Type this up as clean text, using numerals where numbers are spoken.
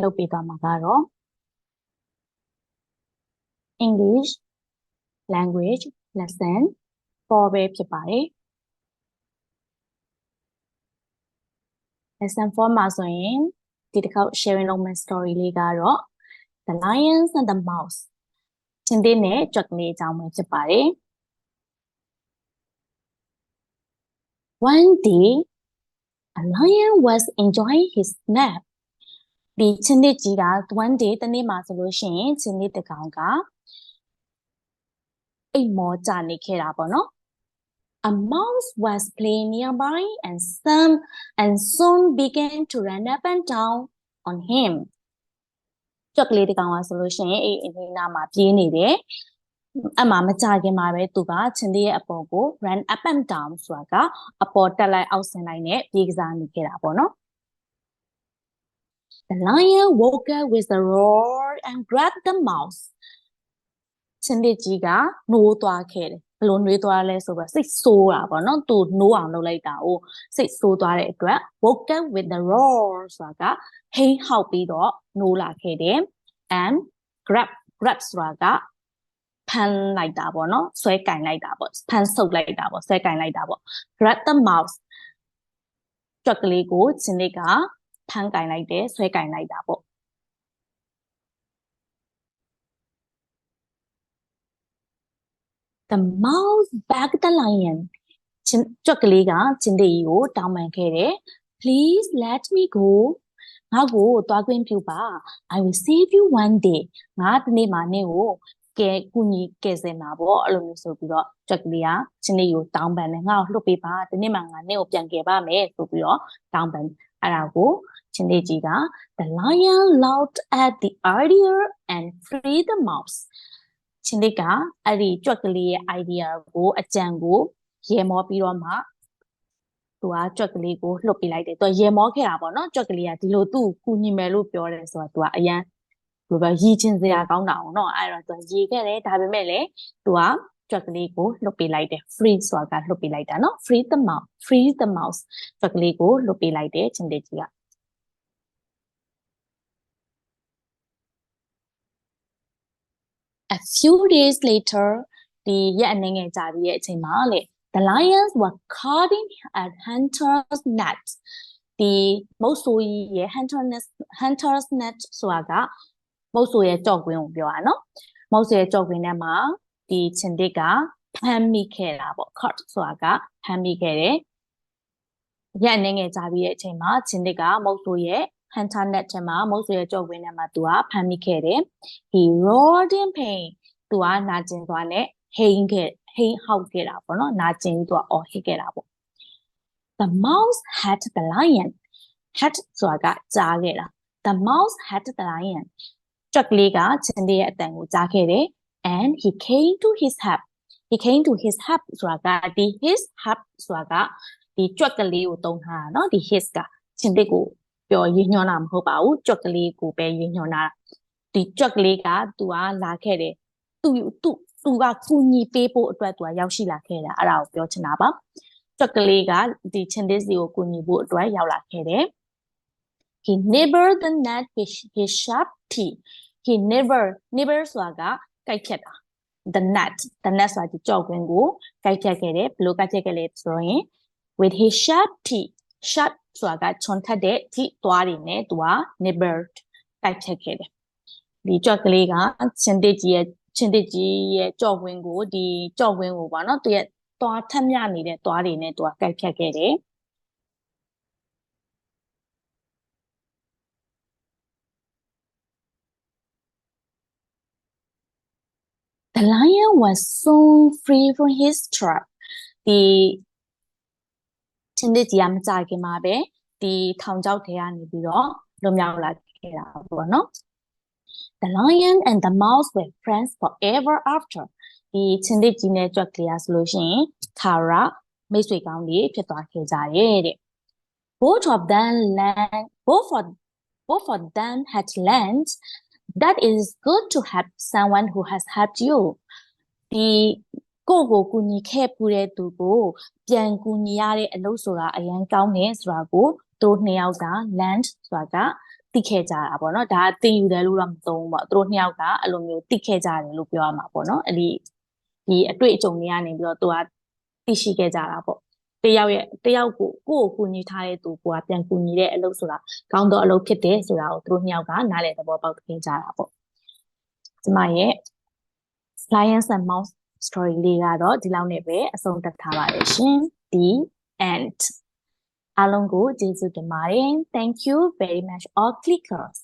လုပ်ပေးသွားမှာကတော့ English language lesson 4ပဲဖြစ်ပါတယ် lesson 4မှာဆိုရင်ဒီတစ်ခေါက် sharing လုပ်မယ့် story လေးကတော့ The Lions and the Mouse ချင်းသေးနဲ့ကြွက်ကလေးအကြောင်းပဲဖြစ်ပါတယ် One day a lion was enjoying his nap ဒီချင်းသေးကြီးက one day တနေ့မှာဆိုလို့ရှိရင်ချင်းသေးတစ်ကောင်ကအိမ်မောကြနေခဲ့တာပေါ့နော် A mouse was playing nearby and soon began to run up and down on him ကြွက်ကလေးတစ်ကောင်ကဆိုလို့ရှိရင်အိမ်နာမှာပြေးနေတယ်အမှမကြခင်မှာပဲသူကချင်းသေးရဲ့အပေါ်ကို run up and down ဆိုတာကအပေါ်တက်လိုက်အောက်ဆင်းလိုက်နဲ့ပြေးကစားနေခဲ့တာပေါ့နော် The lion woke up with a roar and grabbed the mouse ချင်းသေးကြီးကနိုးသွားခဲ့တယ်ဘလို့နှွေးသွားလဲဆိုတော့စိတ်ဆိုးတာပေါ့နော်သူနိုးအောင်လုပ်လိုက်တာကိုစိတ်ဆိုးသွားတဲ့အတွက် woke up with the roar ဆိုတာကဟိန်းဟောက်ပြီးတော့နိုးလာခဲ့တယ် and grab ဆိုတာကဖမ်းလိုက်တာပေါ့နော်ဆွဲကင်လိုက်တာပေါ့ဖမ်းဆုပ်လိုက်တာပေါ့ဆွဲကင်လိုက်တာပေါ့ grab the mouse ကြွက်ကလေးကိုချင်းလေးကဖမ်းကင်လိုက်တယ်ဆွဲကင်လိုက်တာပေါ့ The mouse begged the lion ကြွက်ကလေးကချင်းလေးကိုတောင်းပန်ခဲ့တယ် Please let me go ငါ့ကိုသွားခွင့်ပြုပါ I will save you one day ငါတနေ့မှနေကိုကူညီကယ်ဆယ်မှာပေါ့အဲ့လိုမျိုးဆိုပြီးတော့ကြွက်ကလေးကချင်းလေးကိုတောင်းပန်တယ်ငါ့ကိုလွှတ်ပေးပါတနေ့မှငါနေကိုပြန်ကယ်ပါမယ်ဆိုပြီးတော့တောင်းပန်အဲ့ဒါကိုချင်းလေးကြီးက The lion laughed at the idea and freed the mouse ချင်းလေးကအဲ့ဒီကြွက်ကလေးရဲ့ idea ကိုအကြံကိုရေမောပြီးတော့မှသူကကြွက်ကလေးကိုလှုပ်ပေးလိုက်တယ်သူရေမောခဲ့တာပေါ့နော်ကြွက်ကလေးကဒီလိုသူ့ကူညီမယ်လို့ပြောတယ်ဆိုတော့သူကအရန်ဘယ်လိုပဲရည်ချင်းစရာကောင်းတာအောင်เนาะအဲ့တော့သူရေခဲ့တယ်ဒါပေမဲ့လည်းသူကကြွက်ကလေးကိုလှုပ်ပေးလိုက်တယ် free ဆိုတာကလှုပ်ပေးလိုက်တာเนาะ free the mouse ကြွက်ကလေးကိုလှုပ်ပေးလိုက်တယ်ချင်းတေကြီးက A few days later ဒီရက်အနည်းငယ်ကြာပြီးရဲ့အချိန်မှာလေ The lions were caught in a hunter's net ဒီမုတ်ဆိုးကြီးရဲ့ hunter's net ဆိုတာကမုတ်ဆိုးရဲ့ကြော့ကွင်းကိုပြောတာเนาะမုတ်ဆိုးရဲ့ကြော့ကွင်းထဲမှာဒီချင်းတစ်ကဖမ်းမိခဲ့တာပေါ့ caught ဆိုတာကဖမ်းမိခဲ့တယ်ရက်အနည်းငယ်ကြာပြီးရဲ့အချိန်မှာချင်းတစ်ကမုတ်ဆိုးရဲ့hunter net ထဲမှာမုတ်ဆိုးရဲ့ကြော့ကွင်းထဲမှာသူကဖမ်းမိခဲ့တယ် he roared in pain သူကနာကျင်သွားနဲ့ဟိန်းဟောက်ခဲ့တာပေါ့နော်နာကျင်ပြီးသူကအော်ဟစ်ခဲ့တာပေါ့ The mouse had the lion had ဆိုတာကကြားခဲ့တာ The mouse had the lion ကြွက်ကလေးကချင်းလေးရဲ့အတန်ကိုကြားခဲ့တယ် and he came to his help ဆိုတာကဒီ his help ဆိုတာကဒီကြွက်ကလေးကိုသုံးထားတာเนาะဒီ his ကချင်းလေးကိုပြောရည်ညွှန်းတာမဟုတ်ပါဘူးကြွက်ကလေးကိုပဲရည်ညွှန်းတာဒီကြွက်ကလေးကသူကလာခဲ့တယ်သူကကူညီပေးဖို့အတွက်သူကရောက်ရှိလာခဲ့တာအဲ့ဒါကိုပြောချင်တာပါကြွက်ကလေးကဒီချင်းလေးစီကိုကူညီဖို့အတွက်ရောက်လာခဲ့တယ် He nibbled the net with his sharp teeth he nibble ဆိုတာကကိုက်ဖြတ်တာ the net ဆိုတာဒီကြော့ကွင်းကိုကိုက်ဖြတ်ခဲ့တယ်ဘယ်လိုကိုက်ဖြတ်ခဲ့လဲဆိုရင် with his sharp teeth sharp ဆိုတာကချွန်ထက်တဲ့ teeth သွားတွေနဲ့သူက nibbled ကိုက်ဖြတ်ခဲ့တယ်ဒီကြွက်ကလေးကချင်းတစ်ကြီးရဲ့ကြော့ကွင်းကိုဒီကြော့ကွင်းကိုပေါ့နော်သူရဲ့သွားထက်မြနေတဲ့သွားတွေနဲ့သူကကိုက်ဖြတ်ခဲ့တယ်The lion was soon free from his trap ဒီချင်းတစ်ကြီးကမကြခင်မှာပဲဒီထောင်ချောက်ထဲကနေပြီးတော့လွတ်မြောက်လာခဲ့တာပေါ့နော် The lion and the mouse were friends forever after ဒီချင်းတစ်ကြီးနဲ့ကြွက်ကလေးဆိုလို့ရှိရင်ထာဝရမိတ်ဆွေကောင်းတွေဖြစ်သွားခဲ့ကြတယ်တဲ့ Both of them had learned that it is good to help someone who has helped you ဒီကိုကူညီခဲ့ပူတဲ့သူကိုပြန်ကူညီရတဲ့အလုပ်ဆိုတာအရင်ကောင်းတယ်ဆိုတာကိုသူနှစ်ယောက်က learned ဆိုတာက သိခဲ့ကြတာပေါ့နော်ဒါသင်ယူတယ်လို့တော့မသုံးဘူးပေါ့သူတို့နှစ်ယောက်ကအဲ့လိုမျိုးသိခဲ့ကြတယ်လို့ပြောရမှာပေါ့နော်အဲ့ဒီအတွေ့အကြုံတွေကနေပြီးတော့သူကသိရှိခဲ့ကြတာပေါ့တယောက်ကိုကူညီထားတဲ့သူကပြန်ကူညီတဲ့အလုပ်ဆိုတာကောင်းသောအလုပ်ဖြစ်တယ်ဆိုတာကိုသူတို့နှစ်ယောက်ကနားလည်သဘောပေါက်ခဲ့ကြတာပေါ့ကျမရဲ့ Lions and Mouse story လေးကတော့ဒီလောက်နဲ့ပဲအဆုံးသတ်ထားပါတယ်ရှင် The End အားလုံးကိုကျေးဇူးတင်ပါတယ် Thank you very much all clickers